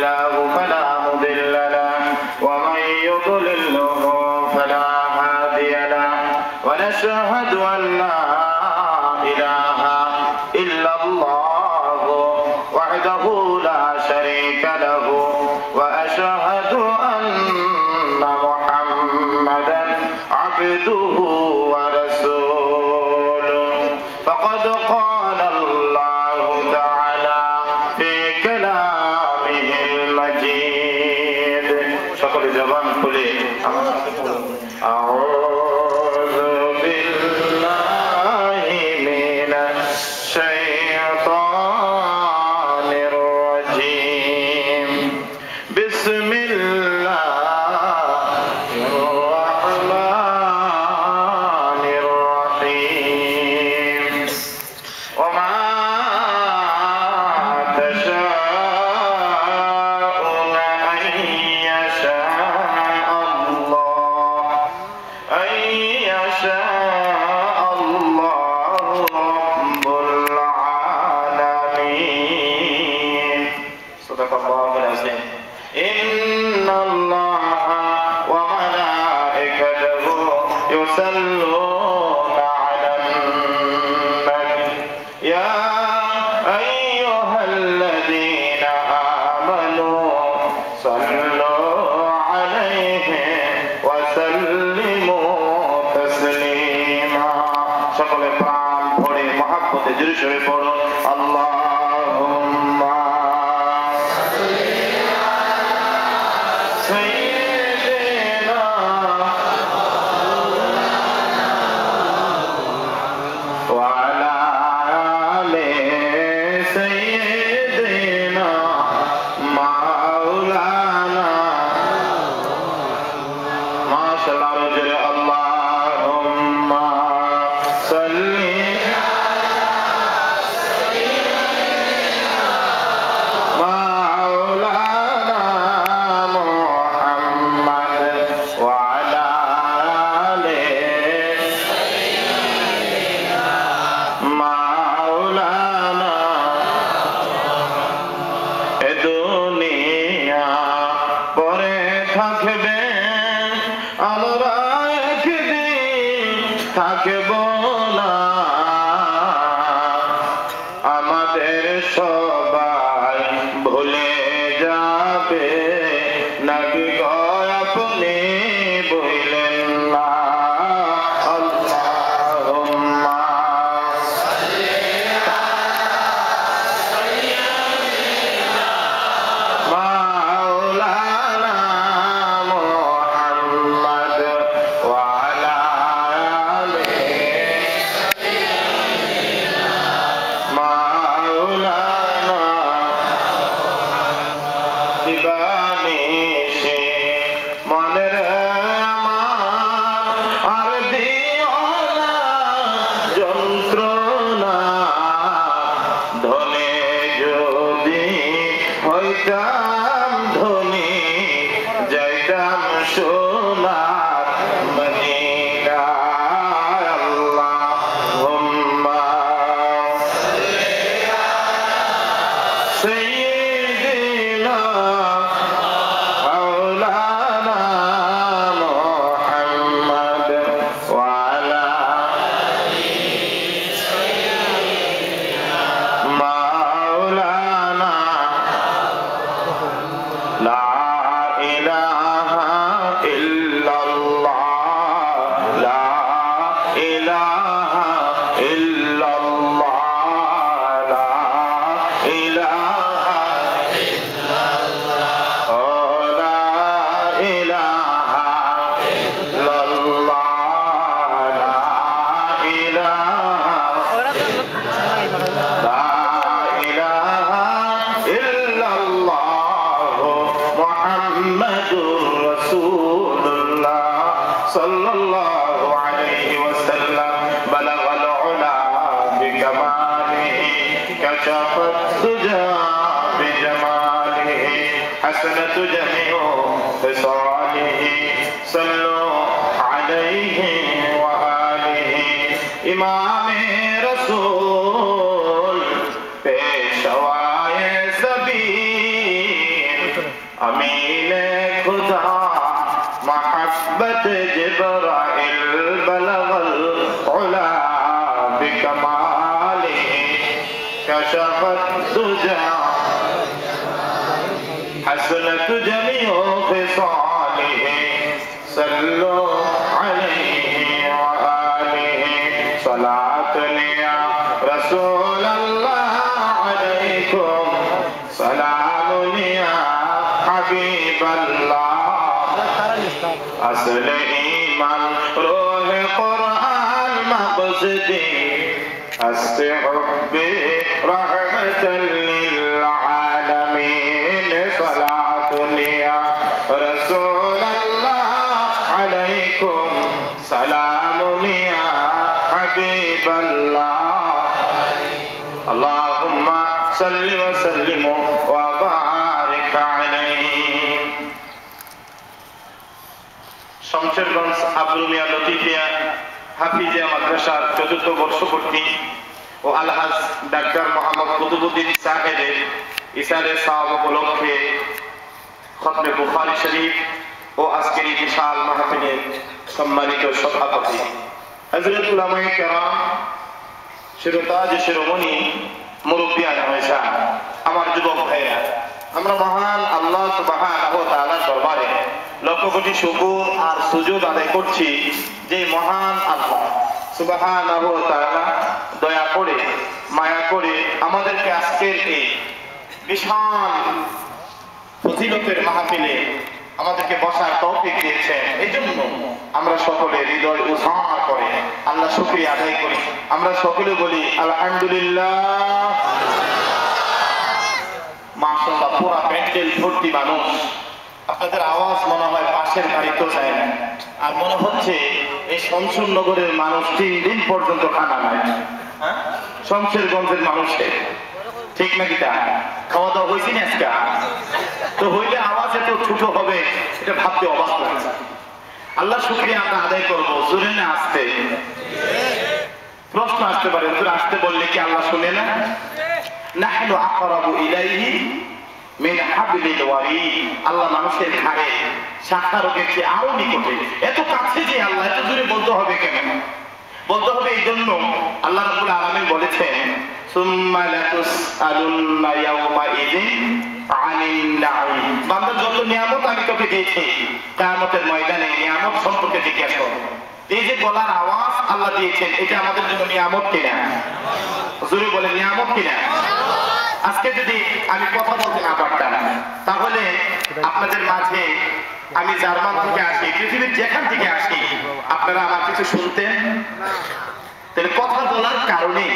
الله فلا مضل له ومن يضلله فلا هادي له ونشهد أن لا إله إلا الله وحده لا شريك له وأشهد أن محمدا عبده ورسوله فقد قال الله تعالى في كلامه المجيد সকল জবান খুলে أعوذ بالله من الشيطان الرجيم بسم الله الرحمن الرحيم وما تشاءون أن يشاء الله رب العالمين صدق الله العظيم إن الله وملائكته يصلون على النبي يا أيها الذين آمنوا صلوا عليه وسلموا تسليما সকলে প্রাণ ভরে মহব্বতে জোরে সোরে পড়ো আল্লাহুম্মা সাইয়্যিদিনা ওয়া আলা আলি সাইয়্যিদিনা মাওলানা মাশাআল্লাহ জোরে আল্লাহুম্মা সাল্লি মাওলানা মুহাম্মদ ওয়া আলা আলি মাওলানা এ দুনিয়া পরে থাকবে আমরা একদিন থাকব না আমাদের সবাই ভুলে যাবে নবী গো আপনি বললেন না আল্লাহুম্মা মাওলানা মুহাম্মদ ওয়া আলা আলি মাওলানা দিবানিশি মনের আমার আর দিও না যন্ত্রণা ধনে যদি হইতাম ধনী যাইতাম সোনার মদিনায় আল্লাহুম্মা সাইয়্যিদিনা মাওলানা মুহাম্মদ ওয়া আলা মাওলানা লা ইলাহা ইল্লাল্লাহ লা ইলাহা ইল্লাল্লাহ লা ইলাহা ইল্লাল্লাহ ও লা ইলাহা ইল্লাল্লাহ লা ইলাহা লা ইলাহা ইল্লাল্লাহ মুহাম্মাদুর রাসূলুল্লাহ সাল্লাল্লাহু আলাইহি ওয়াসাল্লাম বালাগাল উলা বিকামালিহি কাশাফাত দুজা বিজামালিহি হাসানাতু জামিউ ফিসালিহি সাল্লু আলাইহি ওয়া আলিহি ইমামে রাসূল পেশওয়ায়ে সাবির अमीन खुदा महब्बत जिब्राइल बलगल उला बिकमालिही कशफत दुजा हसनत जमीउ खिसालिही सल्लु अलैहि व आलिहि सलातन या रसूल अल्लाह अलैकुम सलामुन या हबीब अल्लाह असल ईमान रूह कुरान मक़सदी हस्ते हुब्बे रहमतल लिल आलमीन सलातुन या रसूल अल्लाह अलैकुम सलामुन या हबीब अल्लाह अल्लाहुम्मा सल्लि व सल्लिम व बारिक अलैहि। शमशेरगंज আব্দুল মিয়া লতিফিয়া হাফিজিয়া মাদ্রাসার চতুর্থ বর্ষপূর্তি ও আলহাজ ডাক্তার মোহাম্মদ কুতুবউদ্দিন সাহেবের ইসারে সাওয়াব উপলক্ষে খতমে বুখারী শরীফ ও আজকের এই বিশাল মাহফিলের সম্মানিত সভাপতি হযরত উলামায়ে কেরাম, শিরোতাজ শিরোমণি, মুরব্বিয়ান হয়েছে, আমার যুবক ভাইরা, আমরা মহান আল্লাহ সুবহানাহু ওয়া তাআলার দরবারে লক্ষ কোটি শুকর আর সুজুদ আদায় করছি যে মহান আল্লাহ সুবহানাহু ওয়া তাআলা দয়া করে মায়া করে আমাদেরকে আজকের এই বিশাল ফজিলতের মাহফিলে আমাদেরকে বসার তৌফিক দিয়েছেন। এই জন্য আমরা সকলে হৃদয় উজাড় করে আল্লাহ শুকরিয়া আদায় করি। আমরা সকলে বলি আলহামদুলিল্লাহ। মাশাআল্লাহ, পুরো প্যান্ডেল ভর্তি মানুষ। আপনাদের আওয়াজ মনে হয় পাশের বাড়িতেও যায় না, আর মনে হচ্ছে এই শমশেরনগরের মানুষ 3 দিন পর্যন্ত খানা নাই। শমশেরগঞ্জের মানুষের ঠিক নাকি? তা খাওয়া দাওয়া হয়েছে না আজকে? তো হইলে আওয়াজ এত ছোট হবে এটা ভাবতে অবাক লাগছে। আল্লাহ শুকরিয়া আমরা আদায় করবো। জোরে না আসতে? প্রশ্ন আসতে পারে, আসতে বললে কি আল্লাহ শুনে না? নাহনু আকরাবু ইলাইহি মিন হাবলিল ওয়ারিদ। আল্লাহ মানুষের ঘাড়ে শাখা রোগের চেয়ে আরো নিকটে, এত কাছে যে আল্লাহ, এত দূরে বলতে হবে কেন? বলতে হবে এই জন্য আল্লাহ রাব্বুল আলামিন বলেছেন সুম্মা লাতুসআলুন্না ইয়াওমাইযিন আনিন নাঈম। বান্দা যত নিয়ামত আমি তোকে দিয়েছি, কিয়ামতের ময়দানে নিয়ামত সম্পর্কে জিজ্ঞাসা করব। এই যে গলার আওয়াজ আল্লাহ দিয়েছেন, এটা আমাদের জন্য নিয়ামত কিনা? জোরে বলে নিয়ামত কিনা? আজকে যদি আমি কথা বলতে না পারতাম, তাহলে আপনাদের মাঝে আমি জার্মান থেকে আসি, পৃথিবীর যেখান থেকে আসি, আপনারা আমার কিছু শুনতেন। তাহলে কথা বলার কারণে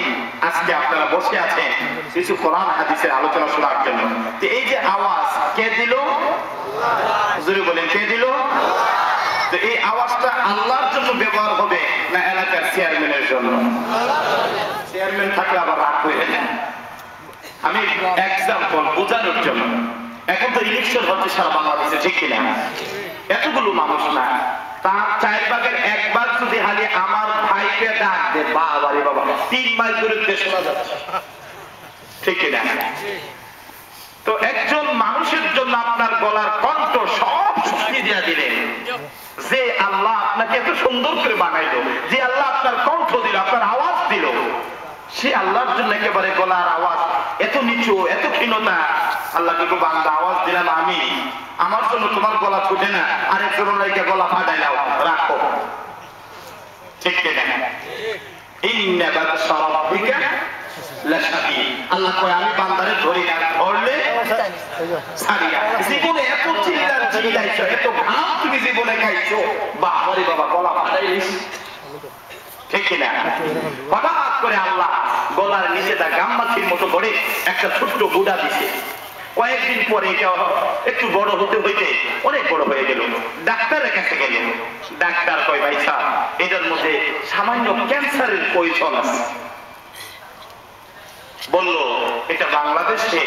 আজকে আপনারা বসে আছেন কিছু কোরআন হাদিসের আলোচনা শোনার জন্য। তো এই যে আওয়াজ কে দিল? জোরে বলেন, কে দিল? তো এই আওয়াজটা আল্লাহর জন্য ব্যবহার হবে না এলাকার চেয়ারম্যানের জন্য? চেয়ারম্যান থাকলে আবার রাগ হয়ে যায়। আমি এক্সাম্পল বোঝানোর জন্য, এখন তো ইলেকশন হচ্ছে সারা বাংলাদেশে, ঠিক কিনা? এতগুলো মানুষ না, তার 4 ভাগের 1 ভাগ যদি হালি আমার ভাইকে ডাক দে, বাবা রে বাবা, 3 মাইল দূরে শোনা যাচ্ছে, ঠিক কিনা? তো একজন মানুষের জন্য আপনার গলার কণ্ঠ সব শক্তি দিয়ে দিলেন। যে আল্লাহ আপনাকে এত সুন্দর করে বানাইলো, যে আল্লাহ আপনার কণ্ঠ দিল, আপনার আওয়াজ দিল, সে আল্লাহর জন্য একেবারে গলার আওয়াজ এত নিচু, এত ক্ষীণতা। আল্লাহকে গো বান্দা আওয়াজ দিলাম আমি, আমার জন্য তোমার গলা ছুটে না, আরেকজন লাইকে গলা ফাটাই নাও, রাখো, ঠিক কিনা? ইন্না বাতশা রাব্বিকা লাশাদীদ। আল্লাহ কয় আমি বান্দারে ধরি না, ধরলে ছাড়ি না। জীবনে এত চিল্লাইছো, এত ঘাম তুমি জীবনে খাইছো, বাবা রে বাবা, গলা ফাটাইলিস, ঠিক কিনা? হঠাৎ করে আল্লাহ গলার নিচেটা গামমাছির মতো করে একটা ছোট্ট গুড়া দিছে। কয়েকদিন পরে এটা একটু বড় হতে হইতে অনেক বড় হয়ে গেল। ডাক্তারের কাছে গেলেন, ডাক্তার কয় ভাই সাহেব, এটার মধ্যে সামান্য ক্যান্সারের পরিচয় আছে। বলল এটা বাংলাদেশে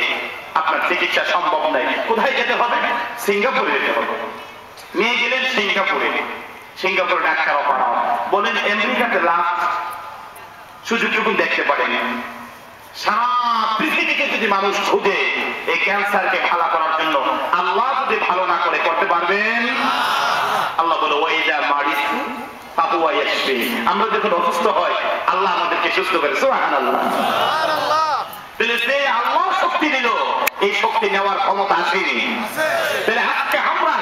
আপনার চিকিৎসা সম্ভব নাই, কোথায় যেতে হবে? সিঙ্গাপুরে যেতে হবে। নিয়ে গেলেন সিঙ্গাপুরে। সিঙ্গাপুরে ডাক্তার অপার বলেন আমেরিকাতে লাভ সুযোগটুকু দেখতে পারেন। সারা পৃথিবীকে যদি মানুষ খুঁজে এই ক্যান্সারকে ভালো করার জন্য, আল্লাহ যদি শক্তি। আমরা যখন অসুস্থ হয় আল্লাহ আমাদেরকে সুস্থ করে। সুবহানাল্লাহ। যে আল্লাহ শক্তি দিল, এই শক্তি নেওয়ার ক্ষমতা আসেনি। তাহলে আজকে আমরা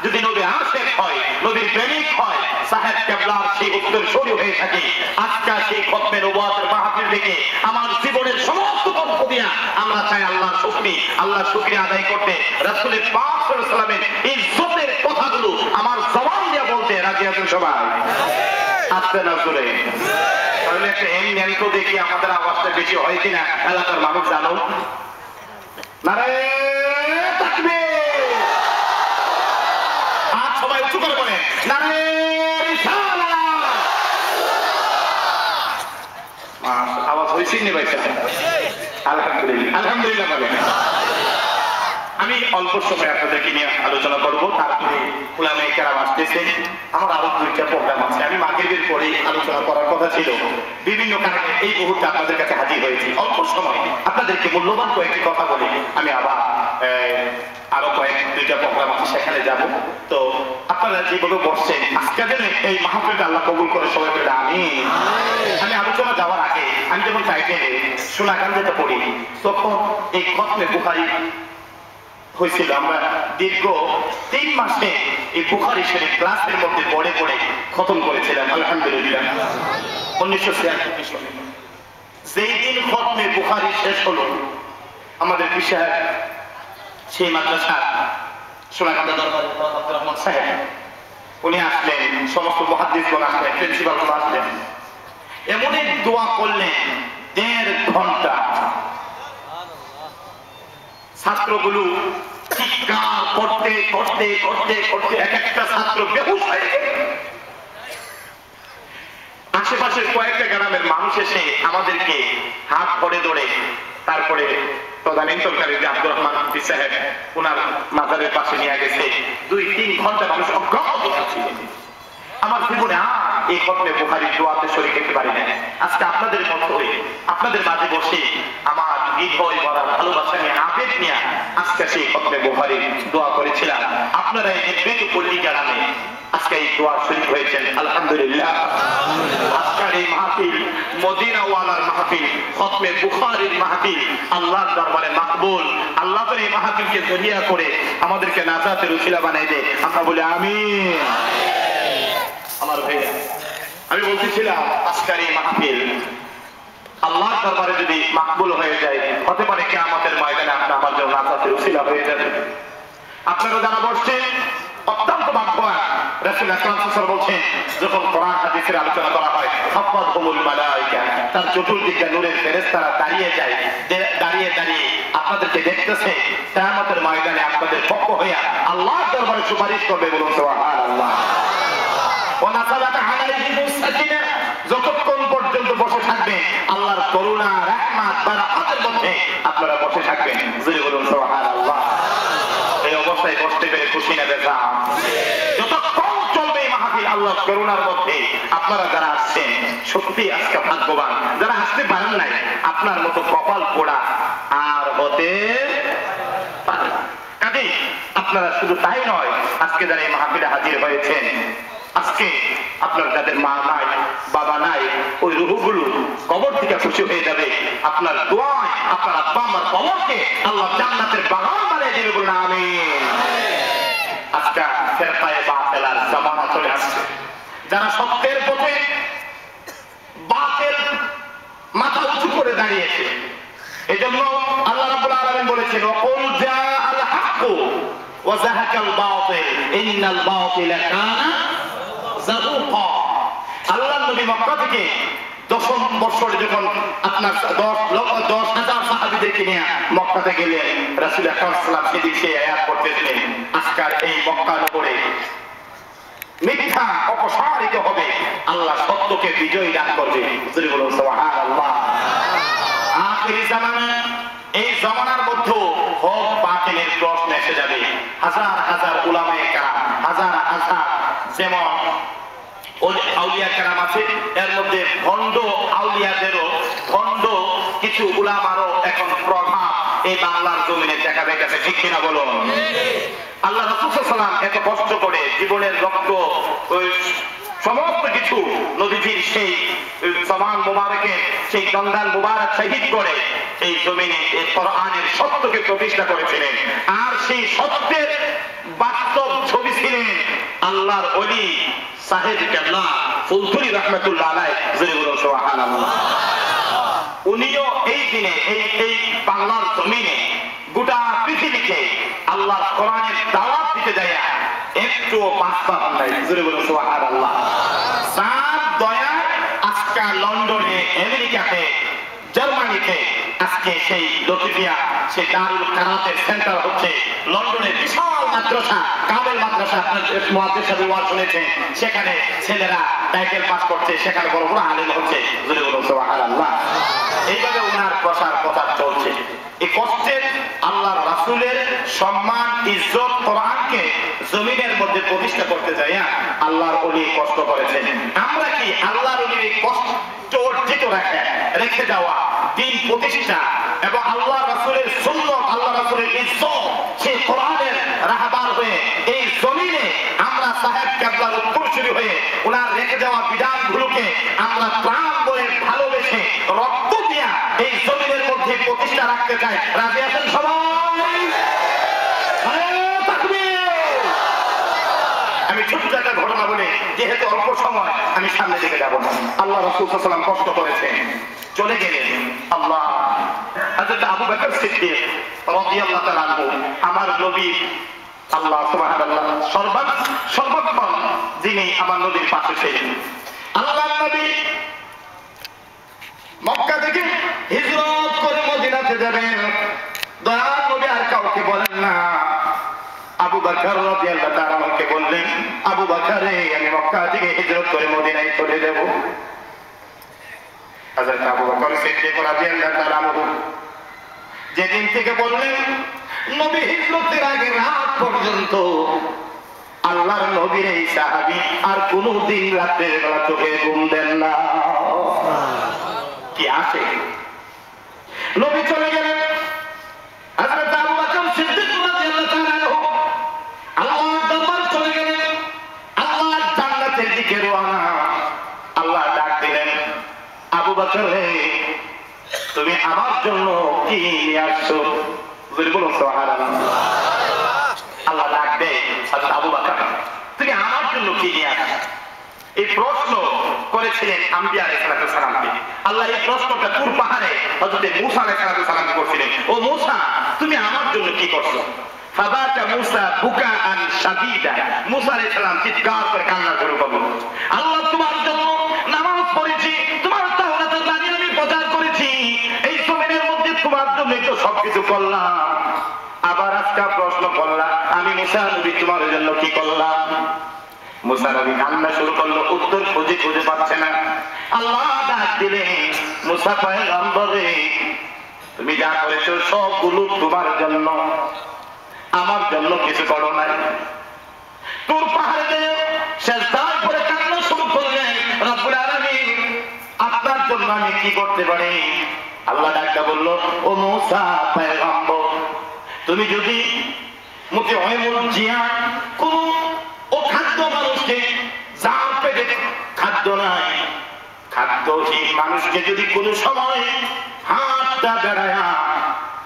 যদি নবী আশিক হয়, নবীর প্রেমিক হয়, সাহেব কেবলার সেই উত্তরসূরি হয়ে থাকি, আজকে সেই খতমে নবুয়তের মাহফিল থেকে আমার জীবনের সমস্ত কর্ম দিয়া আমরা চাই আল্লাহর শক্তি, আল্লাহর শুকরিয়া আদায় করতে, রাসূলের পাক সাল্লাল্লাহু আলাইহি ওয়াসাল্লামের ইজ্জতের কথাগুলো আমার জবান দিয়ে বলতে রাজি আছেন সবাই? আজকে না জোরে তাহলে একটা এমনি তো দেখি আমাদের আওয়াজটা বেশি হয় কিনা এলাকার মানুষ জানো। নারে তাকবীর, হাত সবাই উঁচু করে বলে নারে রিসালাত। আওয়াজ হয়েছে নি ভাই? আলহামদুলিল্লাহ, আলহামদুলিল্লাহ বলেন। আমি অল্প সময় আপনাদেরকে নিয়ে আলোচনা করবো, তারপরে উলামায়ে কেরাম আসতেছেন। আমার আরো দুইটা প্রোগ্রাম আছে, আমি মাগরিবের পরেই আলোচনা করার কথা ছিল। বিভিন্ন কারণে এই মুহূর্তে আপনাদের কাছে হাজির হয়েছি। অল্প সময় আপনাদেরকে মূল্যবান কয়েকটি কথা বলে আমি আবার আরো দুইটা প্রোগ্রাম আছে সেখানে যাব। তো আপনারা যেভাবে বসছেন আজকে যেন এই মাহফিলটা আল্লাহ কবুল করে সবাই বলে আমিন। আমি আলোচনা যাওয়ার আগে আমি যখন টাইটেলে সোনাকান্দাটা পড়ি তখন এই খতমে বুখারী হয়েছিল। আমরা দীর্ঘ 3 মাসে এই বুখারী শরীফ ক্লাসের মধ্যে পড়ে পড়ে খতম করেছিলাম আলহামদুলিল্লাহ। 1996 সালে যেই দিন খতমে বুখারী শেষ হলো, আমাদের বিশাল সেই মাদ্রাসা সোনাকান্দা দরবারে আব্দুর রহমান সাহেব উনি আসলেন, সমস্ত মুহাদ্দিসগণ আসলেন, প্রিন্সিপালগণ আসলেন, এমন এক দোয়া করলেন 1.5 ঘন্টা। ছাত্রগুলো চিৎকার করতে করতে করতে করতে এক একটা ছাত্র বেহুশ হয়ে গেল। আশেপাশের কয়েকটা গ্রামের মানুষ এসে আমাদেরকে হাত ধরে ধরে তারপরে প্রধান ইন্তরকারী যে আব্দুর রহমান হাফিজ সাহেব ওনার মাজারের পাশে নিয়ে গেছে। 2-3 ঘন্টা মানুষ অজ্ঞাত ছিল। আমার জীবনে এই খতমে বুখারীর দোয়াতে শরীক হতে পারি না। আজকে আপনাদের মতো হয়ে আপনাদের মাঝে বসে আমার হৃদয় ভরা ভালোবাসা নিয়ে আবেগ নিয়ে আজকে সেই খতমে বুখারীর দোয়া করেছিলাম। আপনারা এই নির্মিত পল্লী গ্রামে আজকে এই দোয়া শরীক হয়েছেন আলহামদুলিল্লাহ। আজকের এই মাহফিল মদিনাওয়ালার মাহফিল, খতমে বুখারীর মাহফিল আল্লাহর দরবারে মাকবুল। আল্লাহ তাআলা এই মাহফিলকে জরিয়া করে আমাদেরকে নাজাতের উসিলা বানাই দে, আমরা বলি আমিন। আমার ভাইয়া, আমি বলতেছিলাম আজকের এই মাহফিল আল্লাহর দরবারে যদি মাকবুল হয়ে যায়, হতে পারে কিয়ামতের ময়দানে আপনি আমার জন্য নাজাতের উসিলা হয়ে যাবে। আপনারা যারা বসছেন অত্যন্ত ভাগ্যবান। রাসূল আকরাম সাল্লাল্লাহু আলাইহি ওয়াসাল্লাম বলেন, যখন কোরআন হাদিসের আলোচনা করা হয় হাফাযহুমুল মালায়েকা, তার চতুর্দিকে নূরের ফেরেশতারা দাঁড়িয়ে যায়, দাঁড়িয়ে দাঁড়িয়ে আপনাদেরকে দেখতেছে। কিয়ামতের ময়দানে আপনাদের পক্ষ হয়ে আল্লাহর দরবারে সুপারিশ করবে। বলুন সুবহানাল্লাহ। যতক্ষণ পর্যন্ত বসে থাকবে আল্লাহর করুণা রাহমাত বারাকাতের মধ্যে আপনারা বসে থাকবেন। জোরে বলুন সুবহানাল্লাহ। এই অবস্থায় বসতে পেরে খুশি না বেজা? যতক্ষণ চলবে এই মাহফিল আল্লাহর করুণার মধ্যে আপনারা যারা আসছেন সত্যি আজকে ভাগ্যবান। যারা আসতে পারেন নাই আপনার মতো কপাল পোড়া আর হতে পারে না। কাজেই আপনারা শুধু তাই নয়, আজকে যারা এই মাহফিলে হাজির হয়েছেন, আজকে আপনার যাদের মা নাই বাবা নাই, ওই রূহগুলো কবর থেকে খুশি হয়ে যাবে। আপনার দোয়ায় আপনার আব্বা আমার কবরকে আল্লাহ জান্নাতের বাগান বানিয়ে দেবে। বলুন আমিন। আজকে ফেরকায়ে বাতিলের জামানা চলে আসছে। যারা সত্যের পথে বাতিল মাথা উঁচু করে দাঁড়িয়েছে, এজন্য আল্লাহ রাব্বুল আলামিন বলেছেন, ওয়াকুল জাআল হাক্কু ওয়া যাহাকাল বাতিল ইন্নাল বাতিলা কানা যাহুকা। আল্লাহর নবী মক্কা থেকে 10 বছর যখন আপনার 10,000 সাহাবীদেরকে নিয়ে মক্কাতে গেলেন, রাসূল আকরাম সাল্লাল্লাহু আলাইহি ওয়াসাল্লাম সেদিক সেই আয়াত পড়তেছিলেন, আজকাল এই মক্কা নগরে মিথ্যা অপসারিত হবে, আল্লাহ সত্যকে বিজয় দান করবে। জোরে বলুন সুবহানাল্লাহ। আখিরি জামানা, এই জামানার মধ্যে হক বাতিলের প্রশ্ন এসে যাবে। হাজার হাজার উলামায়ে কেরাম, হাজার হাজার যেমন আউলিয়া কেরাম আছে, এর মধ্যে ভণ্ড আউলিয়াদেরও ভণ্ড কিছু উলামারও এখন প্রভাব এই বাংলার জমিনে দেখা গেছে। ঠিক কিনা বলুন? আল্লাহ রাসূল সাল্লাল্লাহু আলাইহি ওয়াসাল্লাম এত কষ্ট করে জীবনের রক্ত সমস্ত কিছু নবীজির সেই সমান মুবারকে সেই দন্দাল মুবারক শহীদ করে এই জমিনে এই কোরআনের সত্যকে প্রতিষ্ঠা করেছিলেন। আর সেই সত্যের বাস্তব ছবি ছিলেন আল্লাহর ওলি সাহেব কেবলা ফুলতুরি রহমতুল্লাহ আলাইহি সুবহানাল্লাহ। উনিও এই দিনে এই বাংলার জমিনে গোটা পৃথিবীকে আল্লাহর কোরআনের দাওয়াত দিতে যায় একটু পাঁচটা নাই। জোরে বলুন সুবহানাল্লাহ। সাত দয়া আজকে লন্ডনে, আমেরিকাতে, জার্মানিতে আজকে সেই লতিফিয়া সেই দারুল কারাতের সেন্টার হচ্ছে। লন্ডনে বিশাল মাদ্রাসা কামেল মাদ্রাসা মুহাদ্দিস ওয়াজ শুনেছে, সেখানে ছেলেরা টাইটেল পাস করছে, সেখানে বড় বড় আলেম হচ্ছে। জোরে বলুন সুবহানাল্লাহ। এইভাবে ওনার প্রচার প্রচার চলছে। এই কষ্টের আল্লাহর রাসূলের সম্মান ইজ্জত কোরআনকে জমিনের মধ্যে প্রতিষ্ঠা করতে যাই আল্লাহর ওলি কষ্ট করেছেন। আমরা কি আল্লাহর ওলির এই কষ্ট অর্জিত রেখে যাওয়া দিন প্রতিষ্ঠা এবং আল্লাহ রাসূলের সুন্নাত, আল্লাহ রাসূলের ইজ্জত, সেই কোরআনের রাহবার হয়ে এই জমিনে আমরা সাহেব কেবলার উত্তরসূরি হয়ে ওনার রেখে যাওয়া বিধানগুলোকে আমরা প্রাণ বলে ভালোবেসে রক্ত দিয়া এই জমিনের মধ্যে প্রতিষ্ঠা রাখতে চাই। রাজি আছেন সবাই? আমি ছোট্ট একটা ঘটনা বলে, যেহেতু অল্প সময় আমি সামনে দিকে যাব না। আল্লাহ রাসূল সাল্লাল্লাহু আলাইহি ওয়াসাল্লাম কষ্ট করেছেন, চলে গেলেন। আল্লাহ হযরত আবু বকর সিদ্দিক রাদিয়াল্লাহু তাআলা আনহু আমার নবী আল্লাহ সুবহানাল্লাহ সর্বক্ষণ যিনি আমার নবীর পাশে ছিলেন। আল্লাহর নবী মক্কা থেকে হিজরত করে মদিনাতে যাবেন। দয়ার নবী আর কাউকে বলেন না, আবু বকর রাদিয়াল্লাহু তাআলা আমাকে বললেন, আবু বকর আমি মক্কা থেকে হিজরত করে মদিনায় চলে যাব। হযরত আবু বকর সিদ্দিক রাদিয়াল্লাহু তাআলা আনহু যেদিন থেকে বললেন, নবী হিজরতের আগে রাত পর্যন্ত আল্লাহর নবীর এই সাহাবী আর কোনদিন রাতের বেলা চোখে ঘুম দেন না। কি আছে? নবী চলে গেলেন। হযরত আবু বকর সিদ্দিক রাদিয়াল্লাহু তাআলা আনহু আল্লাহর দরবার চলে গেলেন। আল্লাহর জান্নাতের দিকে রওনা। আল্লাহ ডাক দিলেন, আবু বকর রে তুমি আমার জন্য কি নিয়ে আসছো? বলুন সুবহানাল্লাহ। আল্লাহ ডাক দেয়, হযরত আবু বকর তুমি আমার জন্য কি নিয়ে আসছো? এই প্রশ্ন করেছিলেন আম্বিয়া আলাইহিস সালামকে। আল্লাহ এই প্রশ্নটা তুর পাহাড়ে হযরত মূসা আলাইহিস সালামকে করেছিলেন, ও মূসা তুমি আমার জন্য কি করছো? ফাবাতা মূসা বুকাআন শাদীদা, মূসা আলাইহিস সালাম চিৎকার করে কান্না শুরু করলেন, আল্লাহ তোমার জন্য নামাজ পড়েছি, তোমার তাওরাতের বাণী আমি প্রচার করেছি, এই জমিনের মধ্যে তোমার জন্যই তো সবকিছু করলাম, আবার আজকে প্রশ্ন করলাম আমি মূসা নবী তোমার জন্য কি করলাম? মূসা নবী কান্না শুরু করলো, উত্তর খুঁজে খুঁজে পাচ্ছে না। আল্লাহ ডাক দিলেন, মূসা পয়গম্বর তুমি যা করেছো সবগুলো তোমার জন্য, আমার জন্য কিছু করো নাই। তুর পাহাড়ে সেজদায় পড়ে কান্না শুরু করলেন, রব্বুল আলামিন আপনার জন্য আমি কি করতে পারি? আল্লাহ ডাকটা বললো, ও মূসা পয়গম্বর তুমি যদি মুখে কোন অখাদ্য মানুষকে, যার পেটে খাদ্য নাই, খাদ্যহীন মানুষকে যদি কোন সময় হাতটা বেড়ায়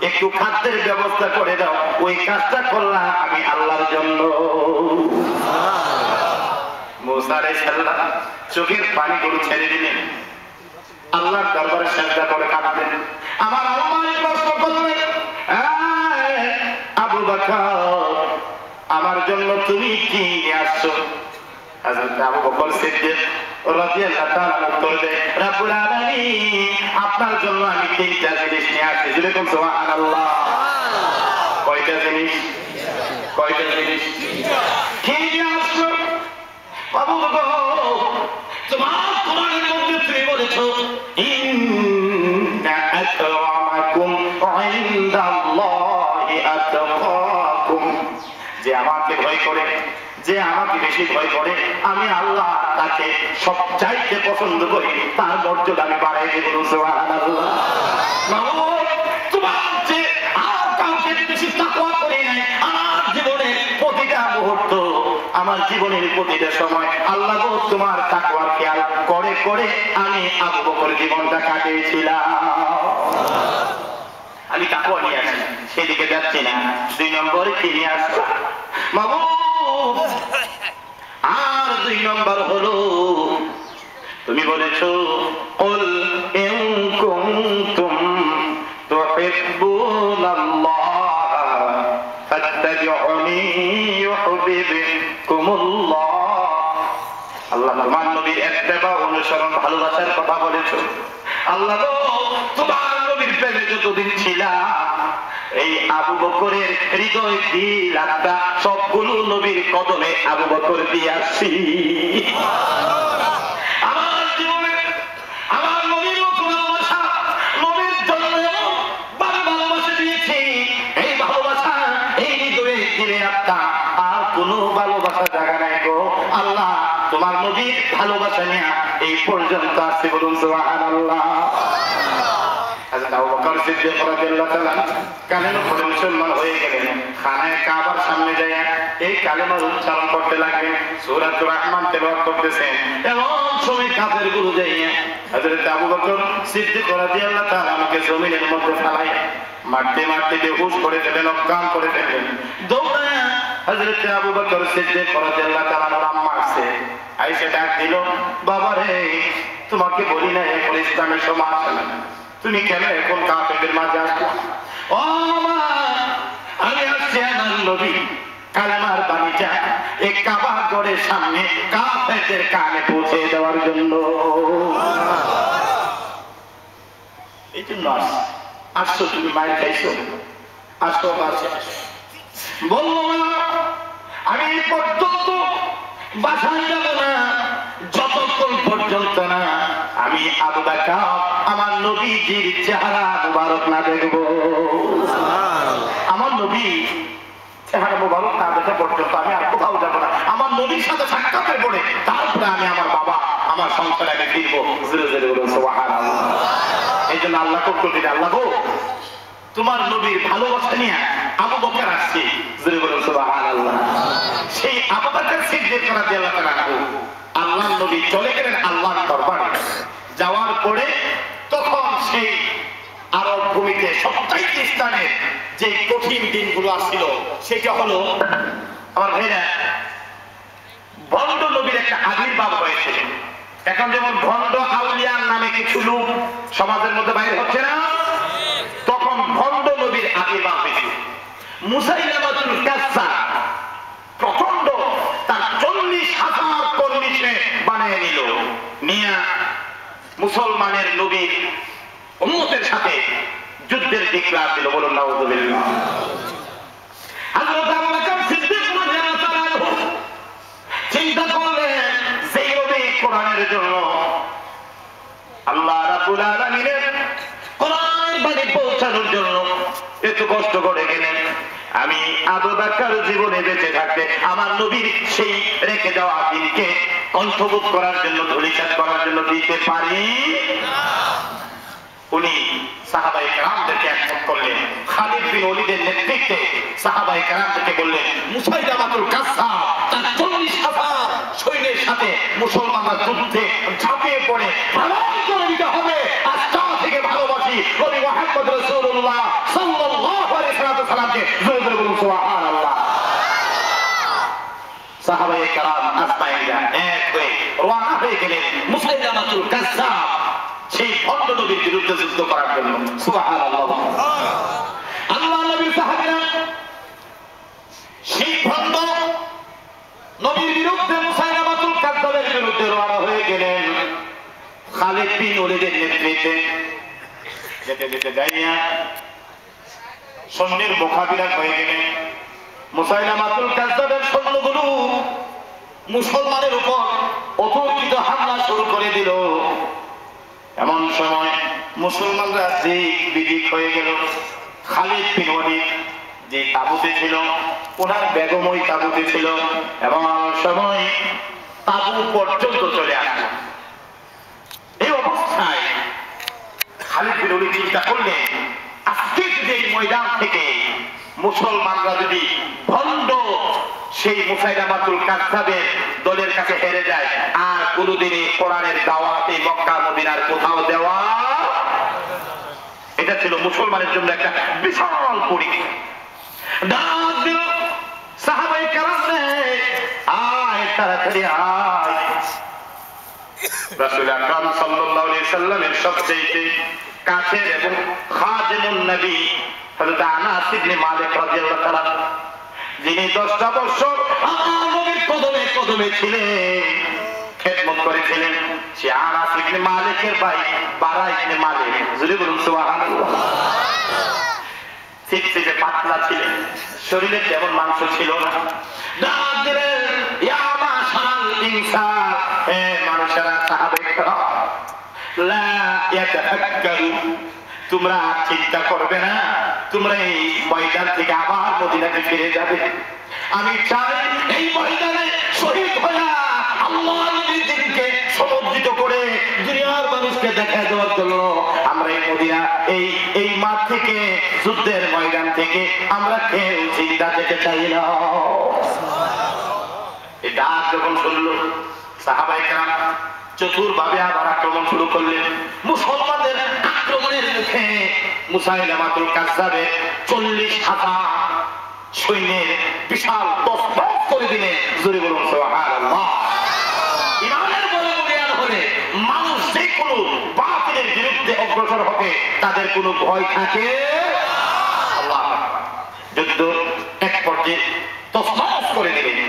একটু খাদ্যের ব্যবস্থা করে দাও, ওই কাজটা করলাম আমি আল্লাহর জন্য। মূসা আলাইহিস সালাম চোখের পানি গুলো ছেড়ে দিলেন, আল্লাহর দরবারে সিজদা করে কাঁদলেন। আমার আল্লাহ প্রশ্ন করলেন, আবু বকর আমার জন্য তুমি কি নিয়ে আসছো? হযরত আবু বকর সিদ্দিক রাদিয়াল্লাহু তাআলা উত্তর দেন, রব্বুল আলামিন আপনার জন্য আমি তিনটা জিনিস নিয়ে আসছি। যেরকম সুবহানাল্লাহ। কয়টা জিনিস? কয়টা জিনিস? কি নিয়ে আসছো? আবু বকর তোমার কোরআনের মধ্যে তুমি বলেছো, ইন্না আকরামাকুম ইনদাল্লাহি আতকাকুম, যে আমাকে ভয় করে, যে আমাকে বেশি ভয় করে আমি আল্লাহ তাকে সবচাইতে পছন্দ করি, তার মর্যাদা আমি বাড়াই দেব। সুবহানাল্লাহ। মাহমুদ তোমার যে আর কাউকে বেশি তাকওয়া করে নাই, আমার জীবনে প্রতিটা মুহূর্ত আমার জীবনের প্রতিটা সময় আল্লাহ গো তোমার তাকওয়ার খেয়াল করে করে আমি আবু বকরের জীবনটা কাটিয়েছিলাম। আমি তাকওয়া নিয়ে আসি, সেদিকে যাচ্ছি না। 2 নম্বরে কি নিয়ে আসবো মাবুদ? আর 2 নম্বর হলো তুমি বলেছো কুল ইন কুনতুম তুহিব্বুনাল্লাহ ফাত্তাবিউনি ইউহিব্বুকুমুল্লাহ। আল্লাহ তোমার নবীর ইত্তেবা অনুসরণ ভালোবাসার কথা বলেছো। আল্লাহ গো তোমার নবীর প্রেমে যতদিন ছিলাম এই আবু বকরের হৃদয় দিল আত্মা সবগুলো নবীর কদমে আবু বকর দিয়ে আসছি। আমার জীবনে আমার নবীর ভালোবাসা, নবীর জন্য ভালোবাসা দিয়েছি। এই ভালোবাসা এই হৃদয়ে দিলে আত্মা আর কোনো ভালোবাসা জায়গা নাই গো আল্লাহ। তোমার নবীর ভালোবাসা নিয়ে এই পর্যন্ত আসছে, বলুন সুবহানাল্লাহ। আবু বকর সিদ্দিক রাদিয়াল্লাহু তাআলা কালেমা পড়ে মুসলমান হয়ে গেলেন। খানায়ে কাবার সামনে যায় এই কালেমার উচ্চারণ করতে লাগলেন, সূরাতুর রহমান তেলাওয়াত করতেছেন। এমন সময় কাফের গুলো যাইয়া হযরত আবু বকর সিদ্দিক রাদিয়াল্লাহু তাআলা আমাকে জমিনের মধ্যে ফেলায় মারতে মারতে বেহুশ করে ফেলেন, অজ্ঞান করে ফেলেন। দৌড়ায় হযরত আবু বকর সিদ্দিক রাদিয়াল্লাহু তাআলা আম্মা আসে, আয়েশা ডাক দিল, বাবা রে তোমাকে বলি না এখন ইসলামের সময় আসে না, তুমি কেন এখন কাফেরদের মাঝে আসছো? ও মা, আমি আসছি আমার নবী কালেমার বাণীটা এই কাবা ঘরের সামনে কাফেরদের কানে পৌঁছে দেওয়ার জন্য। এই জন্য আসছো, তুমি মায়ের খাইছো, আসো আসো। বলবো না আমি এই পর্যন্ত বাসায় যাব না যতক্ষণ পর্যন্ত না আমি আবু বকর আমার নবীজির চেহারা মুবারক না দেখব। আমার নবী চেহারা মুবারক না দেখা পর্যন্ত আমি আর কোথাও যাব না। আমার নবীর সাথে সাক্ষাতের পরে তারপরে আমি আমার বাবা আমার সংসারে আমি ফিরবো। জোরে জোরে বলুন সুবহানাল্লাহ। এই জন্য আল্লাহ কবুল দিন। আল্লাহ গো তোমার নবীর ভালোবাসা নিয়ে আবু বকর আসছে। জোরে বলুন সুবহানাল্লাহ। সেই আবু বকর সিদ্দিক রাদিয়াল্লাহু তাআলা আল্লাহর নবী চলে গেলেন আল্লাহর দরবারে। যাওয়ার পরে তখন সেই আরব ভূমিতে সবচাইতে ইসলামের যে কঠিন দিনগুলো আসছিল সেটা হলো আমার ভাইরা ভণ্ড নবীর একটা আবির্ভাব হয়েছিল। এখন যেমন ভণ্ড আউলিয়ার নামে কিছু লোক সমাজের মধ্যে বাইরে হচ্ছে না, তখন ভণ্ড নবীর আবির্ভাব হয়েছিল। মুসাইলামাতুল কাজ্জাব প্রচন্ড তার 40,000 কর্মী সে বানিয়ে নিল, নিয়ে মুসলমানের নবীর উম্মতের সাথে যুদ্ধের ডিক্লার দিল। বলুন নাউযুবিল্লাহ। হযরত আবু বকর সিদ্দিক রাদিয়াল্লাহু তাআলা চিন্তা করলেন সেই নবী কোরআনের জন্য আল্লাহ রাব্বুল আলামিনের কোরআনের বাণী পৌঁছানোর জন্য এত কষ্ট করে গেলেন। আমি আবু বকর জীবনে বেঁচে থাকতে আমার নবীর সেই রেখে দেওয়া দিনকে কণ্ঠবোধ করার জন্য, ধূলিসাৎ করার জন্য দিতে পারি না। উনি সাহাবায়ে কেরামদেরকে একমত করলেন। খালিদ বিন ওলীদের নেতৃত্বে সাহাবায়ে কেরামদেরকে বললেন, মুসাইলামাতুল কাজ্জাব তার 40,000 সৈন্যের সাথে মুসলমানরা যুদ্ধে ঝাঁপিয়ে পড়ে প্রমাণ করে দিতে হবে আস্থা থেকে ভালোবাসি নবী মুহাম্মদ রাসূলুল্লাহ সাল্লাল্লাহু আলাইহি ওয়াসাল্লামকে। জোরে জোরে বলুন সুবহানাল্লাহ। সাহাবায়ে কেরাম আসমাইরা এক হয়ে রওনা হয়ে গেলেন মুসাইলামাতুল কাজ্জাব সেই ভণ্ড নবীর বিরুদ্ধে যুদ্ধ করার জন্য। সুবহানাল্লাহ। আল্লাহ নবীর সাহাবীরা সেই ভণ্ড নবীর বিরুদ্ধে মুসাইলামাতুল কাজ্জাবের বিরুদ্ধে রওনা হয়ে গেলেন খালিদ বিন ওলীদের নেতৃত্বে। যেতে যেতে যাইয়া সৈন্যের মোকাবিলা হয়ে গেলেন। মুসাইলামাতুল কাজ্জাবের সৈন্যগুলো মুসলমানের উপর অতর্কিত হামলা শুরু করে দিল। এমন সময় মুসলমানরা দিক বিদিক হয়ে গেল। খালিদ বিন ওলীদ যে তাঁবুতে ছিল ওনার বেগম ওই তাঁবুতে ছিল এবং সময় তাঁবু পর্যন্ত চলে আসলো। এই অবস্থায় খালিদ বিন ওলীদ চিন্তা করলেন, আজকে যদি এই ময়দান থেকে মুসলমানরা যদি ভণ্ড সেই মুসাইলামাতুল কাযযাবের দলের কাছে হেরে যায় আর কোনদিনই কোরআনের দাওয়াত এই মক্কা মদিনার কোথাও দেওয়া। এটা ছিল মুসলমানের জন্য একটা বিশাল পরীক্ষা। ডাক দিল সাহাবায়ে কেরামদের, আয় তাড়াতাড়ি আয়। রাসূল আকরাম সাল্লাল্লাহু আলাইহি সাল্লামের সবচেয়ে কাছের এবং খাদিমুন নবী হযরত আনাস ইবনে মালিক রাদিয়াল্লাহু তাআলা, যিনি 10টা বছর আমার নবীর কদমে কদমে ছিলেন, খেদমত করেছিলেন, সে আনাস ইবনে মালিকের ভাই বারা ইবনে মালিক। জোরে বলুন সুবহানাল্লাহ। চিকচিকে পাতলা ছিলেন, শরীরে তেমন মাংস ছিল না। ডাক দিলেন, ইয়া মাশারাল ইনসান, হে মানুষেরা, সাহাবায়ে কেরাম, লা ইয়াতাফাক্কারু, তোমরা চিন্তা করবে না, তোমরা এই ময়দান থেকে আবার মদিনাতে ফিরে যাবে। আমি চাই এই ময়দানে শহীদ হয়ে আল্লাহর দিনকে সমুদ্রিত করে দুনিয়ার মানুষকে দেখা দেওয়ার জন্য আমরা এই মদিনা এই মাঠ থেকে, যুদ্ধের ময়দান থেকে আমরা কেউ চিন্তা যেতে চাই না। এই ডাক যখন শুনলো সাহাবায়ে কেরাম চতুরভাবে আবার আক্রমণ শুরু করলেন। মুসলমানদের আক্রমণের মুখে মুসাইলামাতুল কাযযাবের 40,000 সৈন্যের বিশাল তসবাহ করে দিলেন। জোরে বলুন সুবহানাল্লাহ। ইমানের বলে বুনিয়াদ হলে মানুষ যে কোনো বাতিলের বিরুদ্ধে অগ্রসর হবে তাদের কোনো ভয় থাকে। আল্লাহু আকবার। যুদ্ধ এক পর্যায়ে তসবাহ করে দিলেন।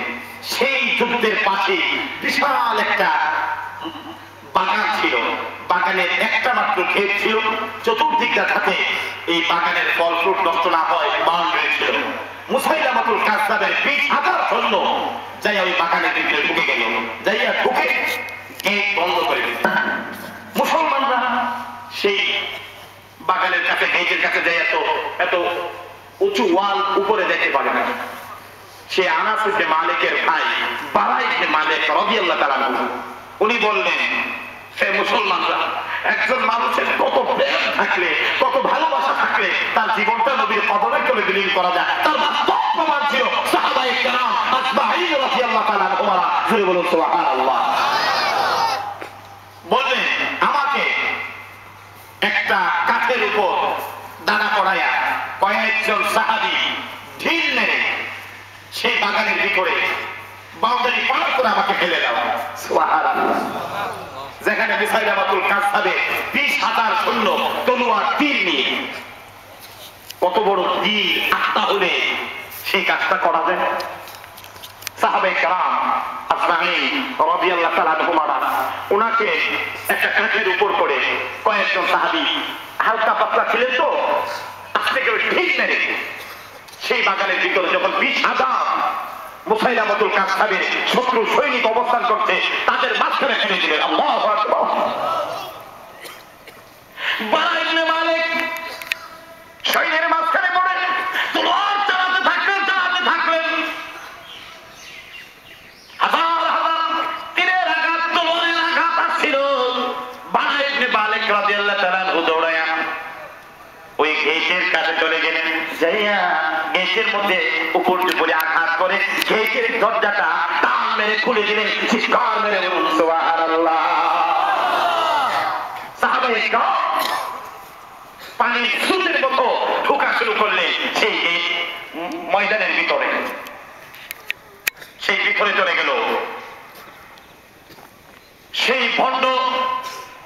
সেই যুদ্ধের পাশে বিশাল একটা বাগান ছিল, বাগানের একটা মাত্র ক্ষেত ছিল, চতুর্দিকটা থাকে এই বাগানের ফল ফ্রুট নষ্ট না হয় বাউন্ডারি ছিল। মুসাইলামাতুল কাযযাবের 20,000 সৈন্য যাইয়া ওই বাগানের ভিতরে ঢুকে গেল, যাইয়া ঢুকে গেট বন্ধ করে দিল। মুসলমানরা সেই বাগানের কাছে, গেটের কাছে যাইয়া তো এত উঁচু ওয়াল উপরে দেখতে পারে না। সে আনাস ইবনে মালিকের ভাই বারা ইবনে মালিক রাদিয়াল্লাহু তাআলা আনহু, উনি বললেন, হে মুসলমানরা, একজন মানুষের কত প্রেম থাকলে, কত ভালোবাসা থাকলে তার জীবনটা নবীর কদমে তলে বিলীন করা যায়, তার বাস্তব প্রমাণ ছিল সাহাবায়ে কেরাম আজমাইন রাদিয়াল্লাহু তাআলা আনহুরা। জোরে বলুন সুবহানাল্লাহ। বললেন, আমাকে একটা কাঠের উপর দাঁড়া করাইয়া কয়েকজন সাহাবী ঢিল মেরে সেই বাগানের ভিতরে বাউন্ডারি পার করে আমাকে ফেলে দাও। সুবহানাল্লাহ। যেখানে মুসাইলামাতুল কাযযাবের 20,000 সৈন্য তলোয়ার তীর নিয়ে, কত বড় তীর আত্মা হলে সেই কাজটা করা যায়। সাহাবায়ে কেরাম আজমাইন রাদিয়াল্লাহু তাআলা আনহুরা ওনাকে একটা কাঠের উপর করে কয়েকজন সাহাবী হালকা পাতলা ছিলেন তো আস্তে করে ঠিক মেরে সেই বাগানের ভিতরে যখন 20,000 মুসাইলামাতুল কাযযাবের শত্রু সৈনিক অবস্থান করছে তাদের মাঝখানে ফেলে দিলেন। আল্লাহু আকবার। বারা ইবনে মালিক সৈন্যের মাঝখানে পড়ে তলোয়ার চালাতে থাকলেন। হাজার হাজার তীরের আঘাত, তলোয়ারের আঘাত আসছিল। বারা ইবনে মালিক রাদিয়াল্লাহু তাআলা আনহু দৌড়ায়া ওই গেটের কাছে চলে গেলেন, যাইয়া গেটের মধ্যে উপর উপরে আঘাত করে গেটের দরজাটা টান মেরে খুলে দিলেন। চিৎকার মেরে বলুন সুবহানাল্লাহ। সাহাবায়ে কেরাম পানির স্রোতের মতো ঢোকা শুরু করলেন সেই ময়দানের ভিতরে। সেই ভিতরে চলে গেল সেই ভণ্ড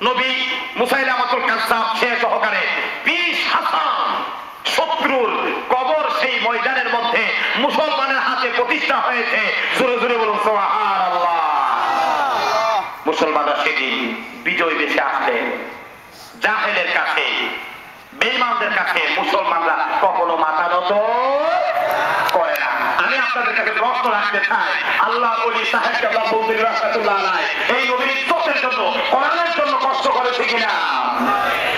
নবী মুসাইলামাতুল কাযযাব সে সহকারে 20,000 শত্রুর কবর সেই ময়দানের মধ্যে মুসলমানের হাতে প্রতিষ্ঠা হয়েছে। জোরে জোরে বলুন সুবহানাল্লাহ। মুসলমানরা সেদিন বিজয় বেশে আসলেন। জাহেলের কাছে, বেঈমানদের কাছে মুসলমানরা কখনো মাথা নত করে না। আমি আপনাদের কাছে প্রশ্ন রাখতে চাই, আল্লাহ ওলি সাহেব কেবলা বলতেন রাহমাতুল্লাহ আলাইহি এই নবীর ইজ্জতের জন্য, কোরআনের জন্য কষ্ট করেছে কিনা?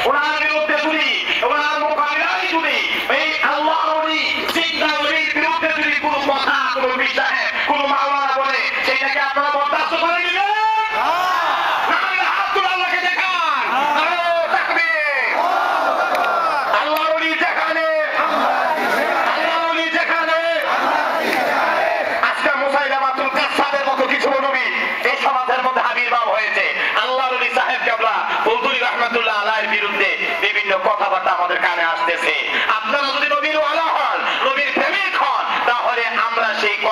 ওনার বিরুদ্ধে যদি, ওনার মোকাবিলায় যদি এই আল্লাহ ওলি চিন্তা ওলির বিরুদ্ধে যদি কোনো কথা, কোনো বিষয়, কোনো মাওলানা বলে সেটাকে আপনারা বরদাস্ত করে নেবেন?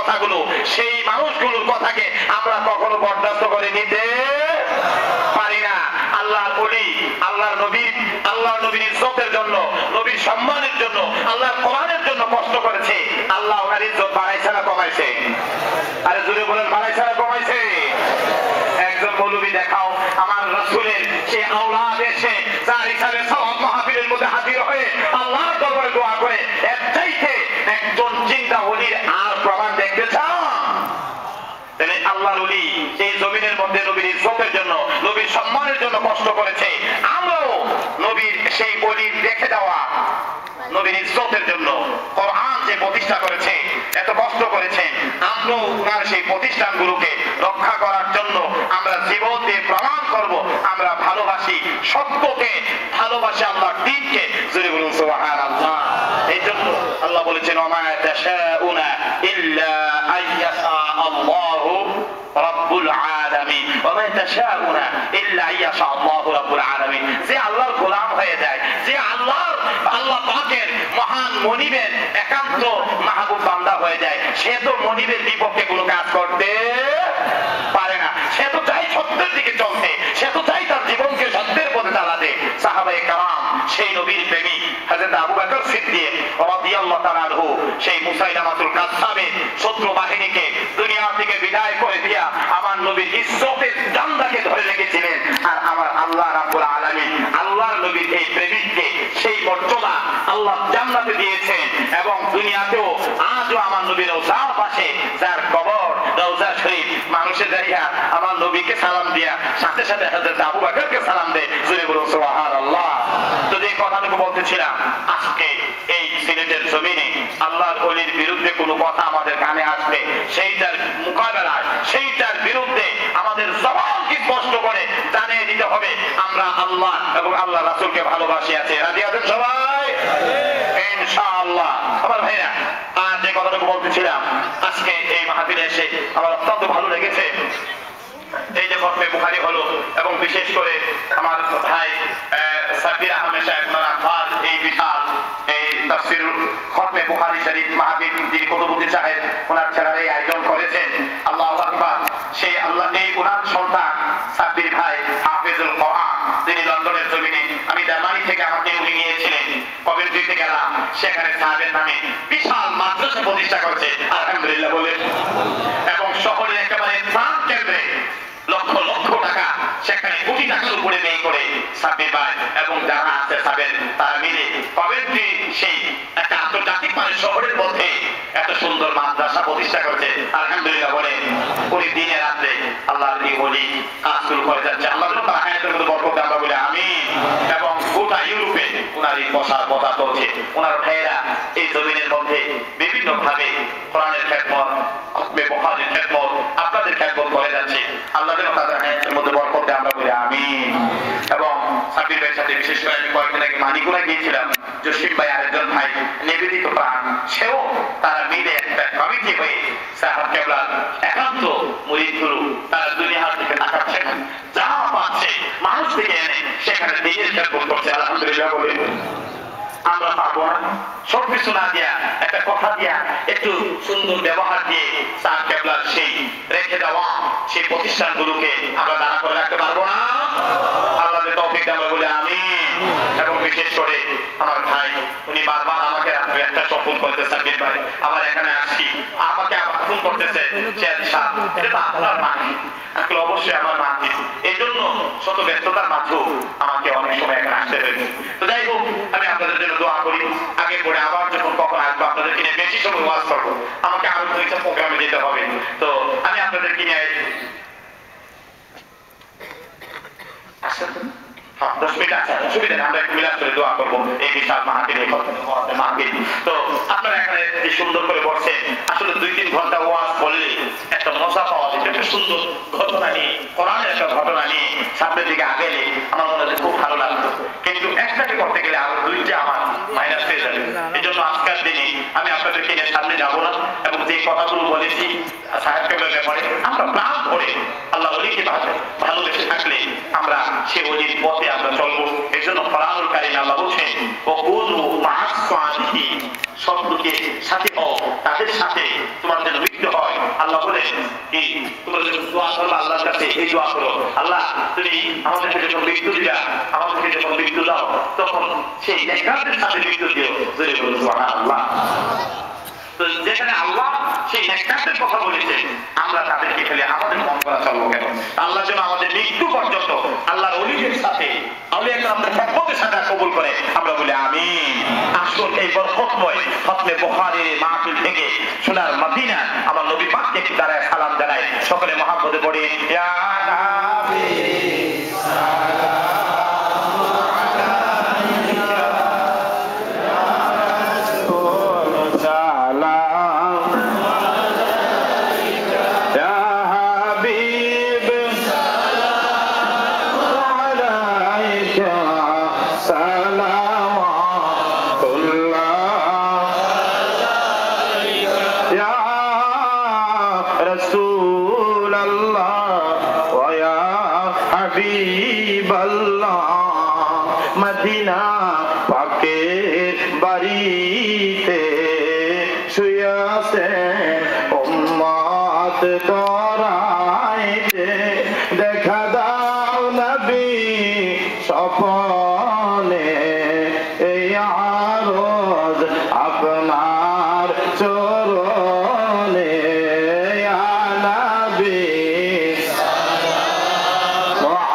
কথাগুলো, সেই মানুষগুলোর কথাকে আমরা কখনো বরদাস্ত করে নিতে পারি না। আল্লাহর ওলি, আল্লাহর নবীর ইজ্জতের জন্য, নবীর সম্মানের জন্য, আল্লাহর কোরআনের জন্য কষ্ট করেছে। আল্লাহ ওনার ইজ্জত বাড়াইছে না কমাইছে? আরে জোরে বলেন, বাড়াইছে না কমাইছে? একজন মৌলবী দেখাও আমার রাসূলের সেই আওলাদ এসে যার হিসাবে সওয়াব মাহফিলের মধ্যে হাজির হয়ে আল্লাহর দরবারে দোয়া করে, এর চাইতে একজন চিন্তা ওলির আর প্রমাণ দেখতে চান? আল্লাহর ওলি এই জমিনের মধ্যে নবীর ইজ্জতের জন্য, নবীর সম্মানের জন্য কষ্ট করেছে। আমরাও নবীর সেই ওলির দেখে দেওয়া নবীর ইজ্জতের জন্য কোরআন যে প্রতিষ্ঠা করেছে, এত কষ্ট করেছেন, আমরাও ওনার সেই প্রতিষ্ঠানগুলোকে রক্ষা করার জন্য আমরা জীবন দিয়ে প্রমাণ করব আমরা ভালোবাসি সত্যকে, ভালোবাসি আল্লাহর দ্বীনকে। জোরে বলুন সুবহানাল্লাহ। এই জন্য আল্লাহ বলেছেন, ওমা তাশাউনা ইল্লা আইয়াশা আল্লাহু রাব্বুল আলামিন, ওমা তাশাউনা ইল্লা আইয়াশা আল্লাহু রাব্বুল আলামিন। যে আল্লাহর গোলাম হয়ে যায়, যে আল্লাহ পাকের মহান মনিবের একান্ত মাহবুব বান্দা হয়ে যায়, সে তো মনিবের বিপক্ষে কোনো কাজ করতে পারে না। সে তো চাই সত্যের দিকে চলতে, সে তো চাই তার জীবনকে সত্যের পথে চালাতে। সাহাবায়ে কেরাম, সেই নবীর প্রেমিক হযরত আবু বকর সিদ্দিক রাদিয়াল্লাহু তাআলা আনহু, সেই মুসাইলামাতুল কাযযাবের শত্রু বাহিনীকে দুনিয়া থেকে বিদায় করে দিয়া আমার নবীর ইজ্জতের জানদাকে ধরে রেখেছিলেন। আর আমার আল্লাহ রাব্বুল আলামিন আল্লাহর নবীর এই প্রেমিককে সেই মর্যাদা আল্লাহ জান্নাতে দিয়েছেন। এবং দুনিয়াতেও আজও আমার নবীর রওজার পাশে যার কবর, রওজা শরীফ, মানুষের দাঁড়িয়ে আমার নবীকে সালাম দিয়া সাথে সাথে হযরত আবু বকরকে সালাম দেয়। জোরে বলুন সুবহানাল্লাহ। তো যে কথাটুকু বলতেছিলাম, আজকে এই সিলেটের জমিনে আল্লাহর ওলির বিরুদ্ধে কোনো কথা আমাদের কানে আসবে, সেইটার মোকাবেলায়, সেইটার বিরুদ্ধে আমাদের জবানকে স্পষ্ট করে জানিয়ে দিতে হবে আমরা আল্লাহ এবং আল্লাহ রাসূলকে ভালোবাসি আছে। রাজি আছেন সবাই? ইনশাআল্লাহ। আমার ভাইরা, আর যে কথাটুকু বলতেছিলাম, আজকে এই মাহফিলে এসে আমার অত্যন্ত ভালো লেগেছে। এই যে খতমে বুখারী হলো, এবং বিশেষ করে আমার ভাই সাব্বির আহমেদ সাহেব নারায়ণগঞ্জ এই বিশাল এই তাফসীর খতমে বুখারী শরীফ মাহফিল যিনি কুতুবুদ্দিন সাহেব ওনার ছেলেরা এই আয়োজন করেছেন। আল্লাহু আকবার। সেই আল্লাহ, এই ওনার সন্তান সাব্বির ভাই হাফেজুল কোরআন, তিনি লন্ডনের জমিনে, আমি জার্মানি থেকে আমাকে উনি নিয়েছিলেন, কমিউনিটিতে গেলাম, সেখানে সাহেবের নামে বিশাল মাদ্রাসা প্রতিষ্ঠা করেছে। আলহামদুলিল্লাহ বলে। এবং শহরের একেবারে প্রাণ কেন্দ্রে লক্ষ লক্ষ টাকা, সেখানে কোটি টাকার উপরে ব্যয় করে সাব্বির ভাই এবং যারা আছে সাবের তারা মিলে কমিউনিটি সেই একটা আন্তর্জাতিক মানের শহরের মধ্যে এত সুন্দর মাদ্রাসা প্রতিষ্ঠা করেছে। আলহামদুলিল্লাহ বলে। উনি দিনে রাত্রে আল্লাহর এই ওলি কাজ শুরু করে যাচ্ছে। আল্লাহ যেন তার হায়াতের মধ্যে বরকত দেন, আমরা বলি আমিন। এবং গোটা ইউরোপে ওনার এই প্রসার কথা চলছে। ওনার ভাইয়েরা এই জমিনের মধ্যে বিভিন্ন ভাবে কোরআনের খেদমত, খতমে বুখারীর খেদমত, আপনাদের খেদমত করে যাচ্ছে। আল্লাহ যেন তাদের হায়াতের মধ্যে বরকত দেন, আমরা বলি আমিন। এবং সাব্বির ভাইয়ের সাথে বিশেষ করে আমি কয়েকদিন আগে মানিকুলা গিয়েছিলাম, জসিম ভাই আরেকজন ভাই নিবেদিত প্রাণ, সেও তারা মিলে একটা কমিটি হয়ে সাহেব কেবলার একান্ত মুরিদগুলো তারা দুনিয়ার থেকে তাকাচ্ছেন, যা পাচ্ছে মানুষ থেকে এনে সেখানে নিজের খেদমত করছে। আলহামদুলিল্লাহ বলে। আমরা পাবো না সব কিছু না দিয়া, একটা কথা দিয়া, একটু সুন্দর ব্যবহার দিয়ে সাহেব কেবলার সেই রেখে দেওয়া সেই প্রতিষ্ঠানগুলোকে আমরা দাঁড়া করে রাখতে পারবো না? আল্লাহ তৌফিক দেন, আমরা বলি আমিন। এবং বিশেষ করে আমার ভাই, উনি বারবার আমাকে একটা ফোন করতে, সাব্বির ভাই আমার এখানে আসছি, আমাকে আবার ফোন করতেছে, এটা তো আপনার মাটি। আসলে অবশ্যই আমার মাটি, এই জন্য শত ব্যস্ততার মাঝেও আমাকে অনেক সময় এখানে আসতে হয়েছে। তো যাই হোক, আমি আপনাদের জন্য দোয়া করি, আগে পরে আবার যখন কখন আসবো আপনাদেরকে নিয়ে বেশি সময় ওয়াজ করবো, আমাকে আরো দুইটা প্রোগ্রামে যেতে হবে। তো আমি আপনাদেরকে নিয়ে 10 মিনিট আছে, অসুবিধা নেই, আমরা একটু মিলাদ করে দোয়া করবো এই বিশাল মাহফিল, মাহফিল। তো আপনারা এখানে যে সুন্দর করে বসছেন, আসলে 2-3 ঘন্টা ওয়াজ করলে একটা মজা পাওয়া যেত, একটা সুন্দর ঘটনা নিয়ে, কোরআনের একটা ঘটনা নিয়ে সামনের দিকে আগেলে আমার মনে হয় খুব ভালো লাগতো। কিন্তু একটাকে করতে গেলে আরো 2টা আমার মাইনাস হয়ে যাবে। এই জন্য আজকের দিনে আমি আপনাদেরকে নিয়ে সামনে যাবো না, এবং যে কথাগুলো বলেছি সাহেব কেবলের ব্যাপারে আমরা প্রাণ ভরে আল্লাহ ওলিকে ভালোবেসে থাকলে আমরা সে ওলির পথে আমরা চলবো। এই জন্য কোরআনুল কারীমে আল্লাহ বলছেন, ওকুনু মা'আস সালিহিন, সৎলোকের সাথে হও, তাদের সাথে তোমার যেন মৃত্যু হয়। আল্লাহ বলে কি তোমরা যখন দোয়া করবে আল্লাহর কাছে এই দোয়া করো, আল্লাহ তুমি আমাদেরকে যখন মৃত্যু দিবা, আমাদেরকে যখন মৃত্যু দাও তখন সেই নেককারদের সাথে মৃত্যু দিও। জোরে বলো সুবহানাল্লাহ। তো যেখানে আল্লাহ সেই নেককারদের কথা বলেছেন, আমরা তাদেরকে ফেলে আমাদের মন করা চলবো কেন? আল্লাহ যেন আমাদের মৃত্যু পর্যন্ত আল্লাহর ওলিদের সাথে আউলিয়া কেরামদের খেদমতের সাথে কবুল করে, আমরা বলি আমিন। আসুন এই বরকতময় খতমে বুখারীর মাহফিল থেকে সোনার মদিনা আমার নবী পাককে একটু দাঁড়ায় সালাম জানাই, সকলে মহব্বতে পড়ি ইয়া নবী মদিনা পাকের বাড়িতে শুয়াছেন উম্মত করাইতে, দেখা দাও নবী স্বপনে এই আরজ আপনার চরণে, ইয়া নবী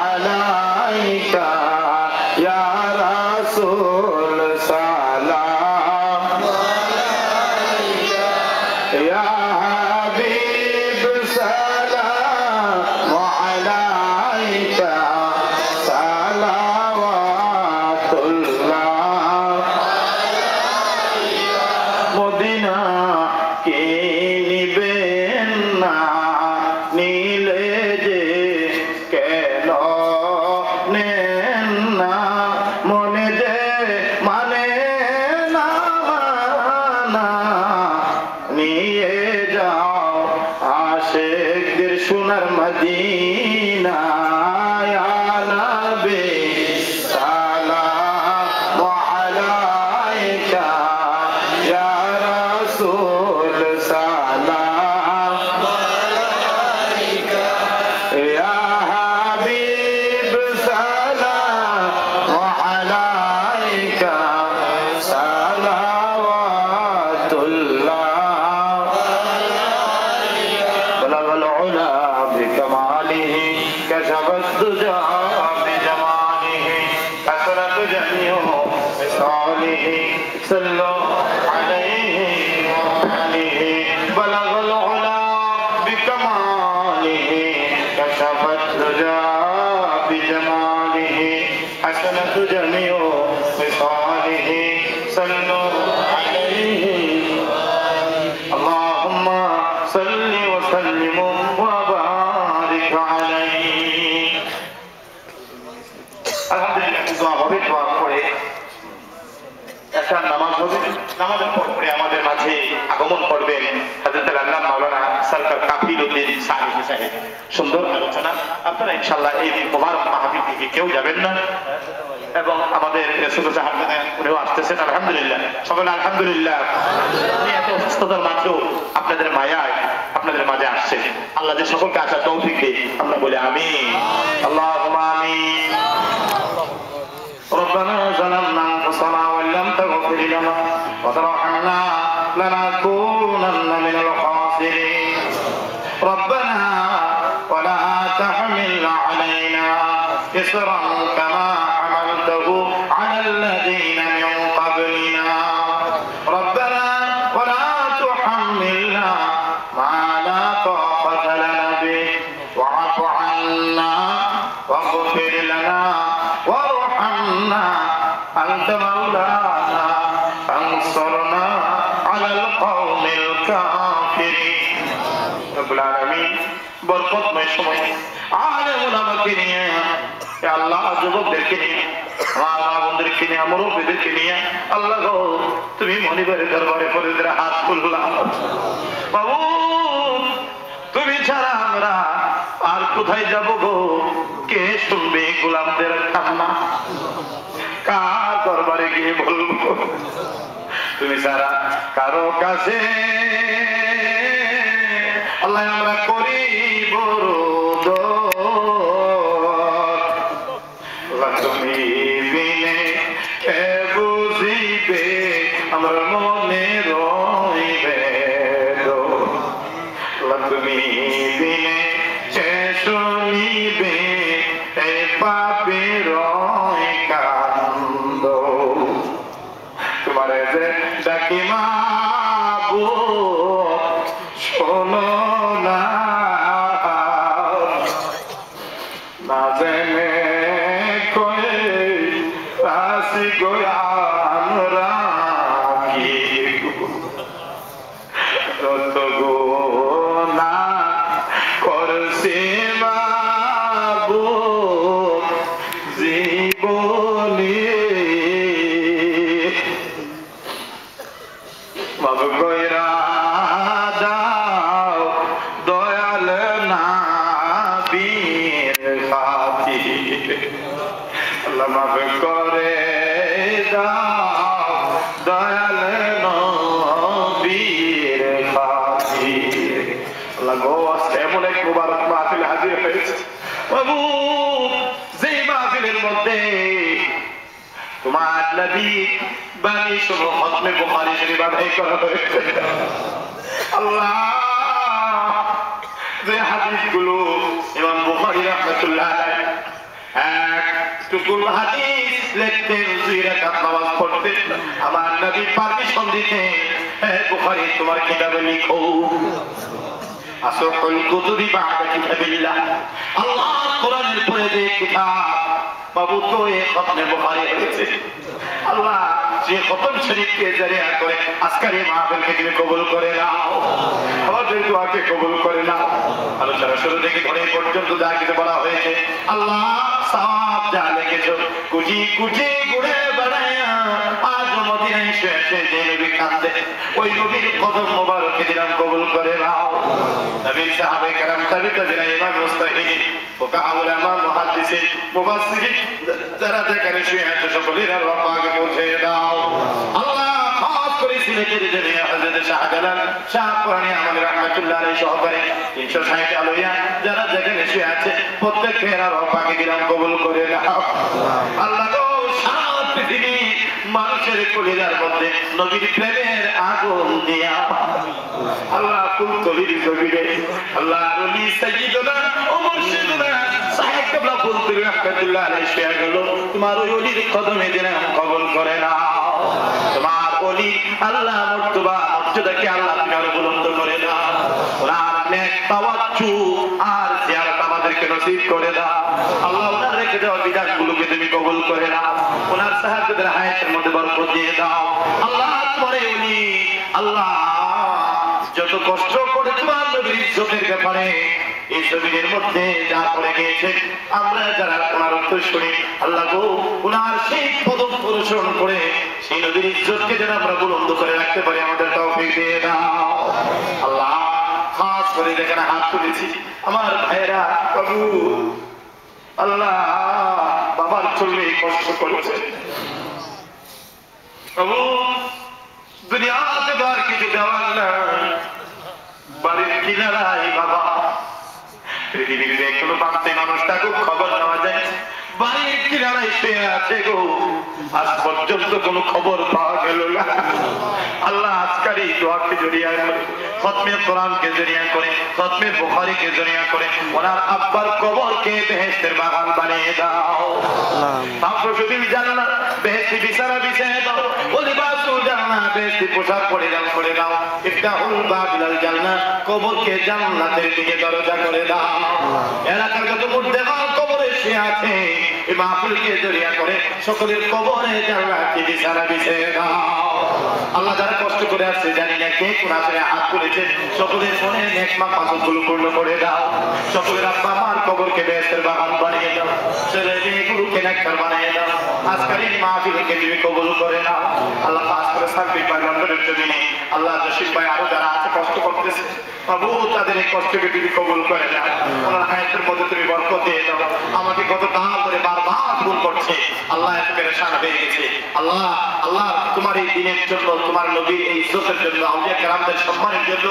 আলাইকা ইয়া রাসূল সালাম আলাইকা ইয়া হাবিব সালাম আলাইকা সালাওয়াতুল্লাহ মদিনা কে নিবেন না, নিলে যে কেন নেন না, মনে যে মানে না মানা, নিয়ে যাও আশিকদের সোনার মদিনা, ইয়া নবী সালাম আলাইকা ইয়া রাসূল সালাম আলাইকা ইয়া হাবিব সালাম আলাইকা সালাওয়াতুল্লাহ বলাগাল উলা বিকামালিহি কাশাবাত দুজা বিজামালিহি কাসরাত জামিউ বিসালিহি সাল্লু আলাইহি ওয়া আলিহি বলাগাল উলা বিকামালিহি কাশাবাত দুজা বিজামালিহি হাসানাত জামিউ বিসালিহি সাল্লু আলাইহি আল্লাহুম্মা সাল্লি ওয়া সাল্লিম ওয়া বারিক আলাইহি। আলহামদুলিল্লাহ, দোয়া হবে, দোয়া করে একটা নামাজ হবে, নামাজের পরে আমাদের মাঝে আগমন করবেন হযরত আল্লামা মাওলানা সরকার কাফিরউদ্দিন সাহেব সাহেব। সুন্দর আলোচনা, আপনারা ইনশাআল্লাহ এই মোবারক মাহফিল থেকে কেউ যাবেন না, এবং আমাদের ছোট সাহেব উনিও আসতেছেন। আলহামদুলিল্লাহ, সকলে আলহামদুলিল্লাহ। এত অসুস্থতার মাঝেও আপনাদের মায়ায় আপনাদের মাঝে আসছেন, আল্লাহ যে সকলকে আসার তৌফিক দেয়, আমরা বলি আমিন, আল্লাহুম্মা আমিন। ربنا ظلمنا أنفسنا وإن لم تغفر لنا وترحمنا لنكونن من الخاسرين. ربنا ولا تحمل علينا إصرا كما حملته على الذين من قبلنا. ربنا ولا تحملنا ما لا طاقة لنا به واعف عنا واغفر لنا وارحمنا أنت مولانا فانصرنا على القوم الكافرين. رب العالمين বরকতময় সময় আলেম ওলামাকে নিয়ে, আল্লাহ যুবকদেরকে নিয়ে, মা বোনদেরকে নিয়ে, মুরব্বিদেরকে নিয়ে, আল্লাহ গো তুমি মনিবের দরবারে ফরিদের হাত খুললাম। বাবু তুমি ছাড়া আমরা আর কোথায় যাব গো? কে শুনবে গোলামদের কান্না? কার দরবারে গিয়ে বলবো? তুমি ছাড়া কারো কাছে আল্লাহ আমরা করি বড় তুমি বিনে কে বুঝিবে আমার মনে রইবে তুমি বিনে কে শুনিবে এই পাপে রয় কান্দ তোমারে যে ডাকি মাবুদ শোনো না না জেনে কয়ে রাশি গোয়ান রাখি যত গোনা করছি মাবুদ জীবনে মাবুদ কইরা দাও দয়াল নাবির খাতির আল্লাহ মাফ করে দাও দয়াল নবীর খাতির আল্লাহ গো আজকে এমন এক মুবারক মাহফিল হাজির হয়েছে বাবু যে মাহফিলের মধ্যে তোমার নবী বাণী শুনো খতমে বুখারী শরীফ আদায় করা হয়েছে আল্লাহ যে হাদিসগুলো ইমাম বুখারী রাহমাতুল্লাহ আলাইহি এক টুকুল হাদিস লিখতেন দুই রাকাত নামাজ পড়তেন আমার নবী পারমিশন দিতেন হে বুখারী তোমার কিতাবে লিখো আসরুল কুতুবি বা'দা কিতাবিল্লাহ আল্লাহর কোরআনের পরে যে কিতাব বাবু তো এই খতমে বুখারী হয়েছে আল্লাহ যে খতম শরীফকে জারিয়া করে আজকের এই মাহফিলকে তুমি কবুল করে নাও আমাদের দোয়াকে কবুল করে নাও আলোচনা শুরু থেকে ধরে পর্যন্ত যা কিছু বলা হয়েছে আল্লাহ সব যা লিখেছো কুচি কুচি গুড়ে বানায়া আজ মদিনায় এসে যে নবী কাঁদে ওই নবীর কদম মোবারকে দিলাম কবুল করে নাও নবীর সাহাবে کرام তাবিঈন ইমাম মুস্তাহিদ ফুকাহা উলামা মুহাদ্দিসিন মুফাসসিরিন যারা যেখানে শুয়ে আছে সকলের আল্লাহ পাকে পৌঁছে দাও আল্লাহ খাস করে সিলেটের জন্য হযরত শাহজালাল শাহ পুরানি আমাদের রাহমাতুল্লাহ আলাইহি সহকারে 360 আলোয়া যারা যেখানে শুয়ে আছে প্রত্যেকের আল্লাহ পাকে দিলাম কবুল করে নাও আল্লাহ গো সারা পৃথিবী মানুষের কলিজার মধ্যে নবীর প্রেমের আগুন দিয়া আল্লাহ কুল কবির কবিরে আল্লাহ রলি সাইয়্যিদনা ও মুর্শিদনা সাহেব কেবলা বলতে রাহমাতুল্লাহ আলাইহি শুয়ে গেল তোমার ওই ওলির কদমে দিলাম কবুল করে নাও তোমার ওলি আল্লাহ মর্তবা মর্যাদাকে আল্লাহ তুমি আরো বুলন্দ করে দাও ওনার নেক তাওয়াজ্জু আর জিয়ারত আমাদেরকে নসিব করে দাও আল্লাহ ওনার রেখে দেওয়া বিধানগুলোকে তুমি কবুল করে নাও ওনার সাহায্যের হায়াতের মধ্যে বরকত দিয়ে দাও আল্লাহ তোমার ওলি আল্লাহ যত কষ্ট করে তোমার নবীর ইজ্জতের ব্যাপারে এই জমিনের মধ্যে যা করে গিয়েছে আমরা যারা ওনার উত্তরসূরি আল্লাহ গো ওনার সেই পদম অনুসরণ করে সেই নবীর ইজ্জতকে যেন আমরা বুলন্দ করে রাখতে পারি আমাদের তৌফিক দিয়ে দাও আল্লাহ খাস করে যেখানে হাত তুলেছি আমার ভাইয়েরা প্রভু আল্লাহ বাবার চলবে কষ্ট করেছে প্রভু দুনিয়াতে তো আর কিছু দেওয়ার নাই বাড়ির কিনারায় বাবা পৃথিবীর যে কোনো প্রান্তে মানুষটা খুব খবর নেওয়া যায় বাড়ির কিনারায় শুয়ে আছে গো আজ পর্যন্ত কোনো খবর পাওয়া গেল না আল্লাহ আজকের এই দোয়াকে জড়িয়ে করে খতমে কোরআনকে জড়িয়ে করে খতমে বুখারীকে জড়িয়ে করে ওনার আব্বার কবরকে বেহেশতের বাগান বানিয়ে দাও তাফসিরুল জান্নাত বেহেশতি বিছানা বিছিয়ে দাও ওলিবাসুল জান্নাত বেহেশতি পোশাক পরে দাও ইফতাহুল বাবিল জান্নাত কবরকে জান্নাতের দিকে দরজা করে দাও এলাকার যত মুর্দেগান কবরে শুয়ে আছে এই মাহফিলকে জড়িয়ে করে সকলের কবরে জান্নাতি বিছানা বিছিয়ে দাও আল্লাহ যারা কষ্ট করে আসছে জানি না কে কোন আসলে হাত তুলেছে সকলের মনে নেকমা পাথরগুলো পূর্ণ করে দাও সকলের আব্বা মার কবরকে বেহেশতের বাগান বানিয়ে দাও ছেলে মেয়েগুলোকে নেককার বানিয়ে দাও আজকের এই মাহফিলকে তুমি কবুল করে নাও আল্লাহ পাক করে সাকবির ভাই লন্ডনের জমিনে আল্লাহ জসিম ভাই আরো যারা আছে কষ্ট করতেছে প্রভু তাদের এই কষ্টকে তুমি কবুল করে নাও ওনার হায়াতের মধ্যে তুমি বরকত দিয়ে দাও আমাকে গত কাল ধরে বারবার কবুল করছে। আল্লাহ এত পেরেশান হয়ে গেছে। আল্লাহ আল্লাহ তোমার এই দিনের জন্য, তোমার নবীর এই ইজ্জতের জন্য, আউলিয়া কেরামদের সম্মানের জন্য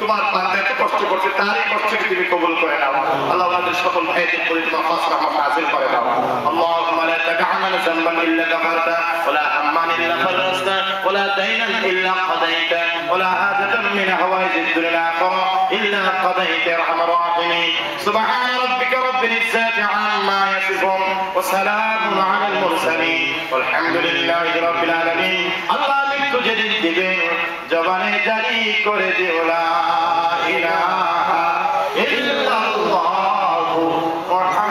তোমার বান্দা এত কষ্ট করছে, তারই কষ্টকে তুমি কবুল করে নাও। আল্লাহ আমাদের সকল ভাইদের প্রতি তোমার খাস রহমত নাযিল করে দাও। اللهم لا تدع لنا ذنبا الا غفرته ولا هما الا فرجته ولا دينا الا قضيته ولا حاجة من حوائج الدنيا والآخرة الا قضيت يا ارحم الراحمين. سبحان ربك رب العزة عما يصفون وسلام على المرسلين والحمد لله رب العالمين. আল্লাহ মৃত্যু যেদিন দিবে জবানে জারি করে দিও লা ইলাহা ইল্লাল্লাহু মুহাম্মাদুর